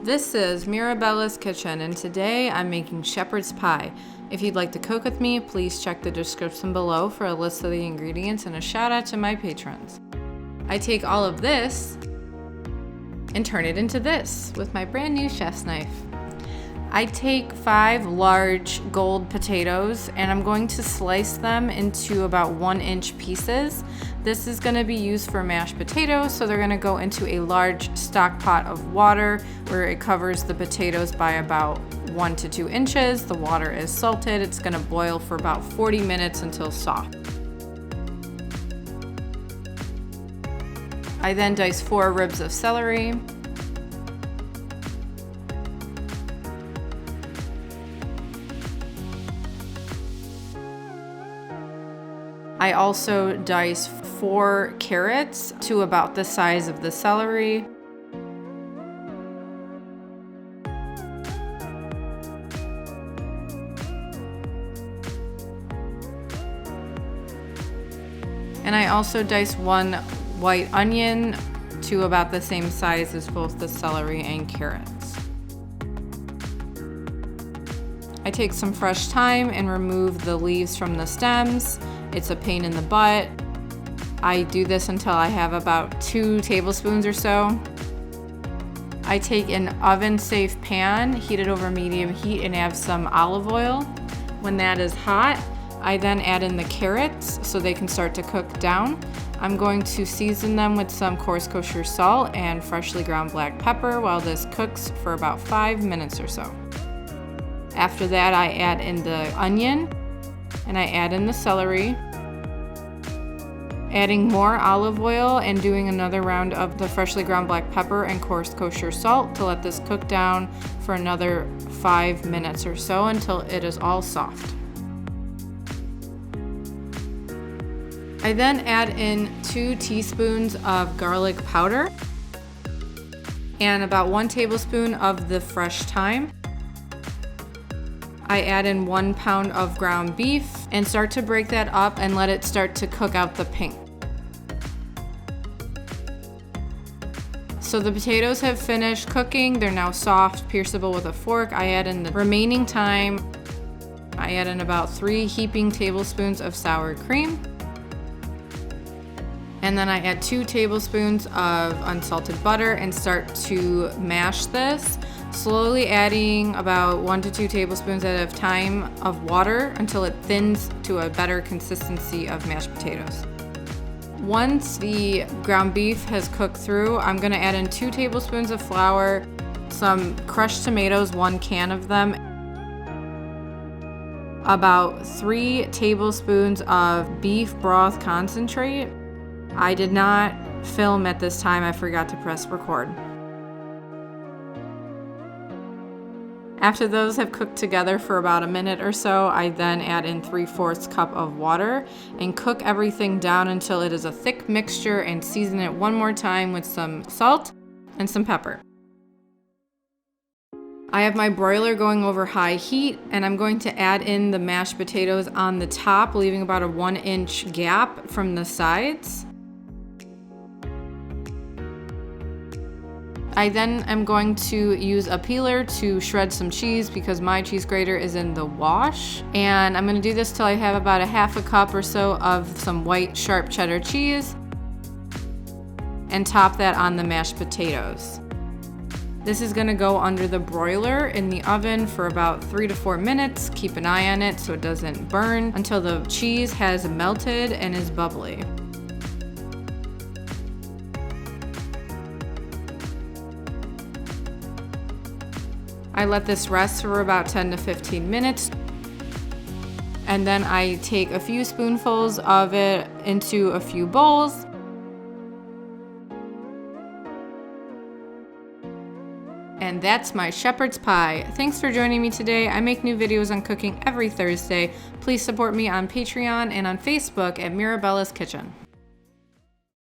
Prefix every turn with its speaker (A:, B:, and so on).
A: This is Mirabella's Kitchen, and today I'm making shepherd's pie. If you'd like to cook with me, please check the description below for a list of the ingredients and a shout out to my patrons. I take all of this and turn it into this with my brand new chef's knife. I take 5 large gold potatoes and I'm going to slice them into about 1-inch pieces. This is going to be used for mashed potatoes, so they're going to go into a large stock pot of water where it covers the potatoes by about 1 to 2 inches. The water is salted. It's going to boil for about 40 minutes until soft. I then dice 4 ribs of celery. I also dice 4 carrots to about the size of the celery. And I also dice 1 white onion to about the same size as both the celery and carrots. I take some fresh thyme and remove the leaves from the stems. It's a pain in the butt. I do this until I have about 2 tablespoons or so. I take an oven-safe pan, heat it over medium heat, and add some olive oil. When that is hot, I then add in the carrots so they can start to cook down. I'm going to season them with some coarse kosher salt and freshly ground black pepper while this cooks for about 5 minutes or so. After that, I add in the onion and I add in the celery, adding more olive oil and doing another round of the freshly ground black pepper and coarse kosher salt to let this cook down for another 5 minutes or so until it is all soft. I then add in 2 teaspoons of garlic powder and about 1 tablespoon of the fresh thyme. I add in 1 pound of ground beef and start to break that up and let it start to cook out the pink. So the potatoes have finished cooking. They're now soft, pierceable with a fork. I add in the remaining thyme. I add in about 3 heaping tablespoons of sour cream. And then I add 2 tablespoons of unsalted butter and start to mash this, slowly adding about 1 to 2 tablespoons at a time of water until it thins to a better consistency of mashed potatoes. Once the ground beef has cooked through, I'm gonna add in 2 tablespoons of flour, some crushed tomatoes, 1 can of them, about 3 tablespoons of beef broth concentrate. I did not film at this time, I forgot to press record. After those have cooked together for about a minute or so, I then add in 3/4 cup of water and cook everything down until it is a thick mixture and season it one more time with some salt and some pepper. I have my broiler going over high heat and I'm going to add in the mashed potatoes on the top, leaving about a 1-inch gap from the sides. I then am going to use a peeler to shred some cheese because my cheese grater is in the wash. And I'm gonna do this till I have about a 1/2 cup or so of some white sharp cheddar cheese and top that on the mashed potatoes. This is gonna go under the broiler in the oven for about 3 to 4 minutes. Keep an eye on it so it doesn't burn until the cheese has melted and is bubbly. I let this rest for about 10 to 15 minutes. And then I take a few spoonfuls of it into a few bowls. And that's my shepherd's pie. Thanks for joining me today. I make new videos on cooking every Thursday. Please support me on Patreon and on Facebook at Mirabella's Kitchen.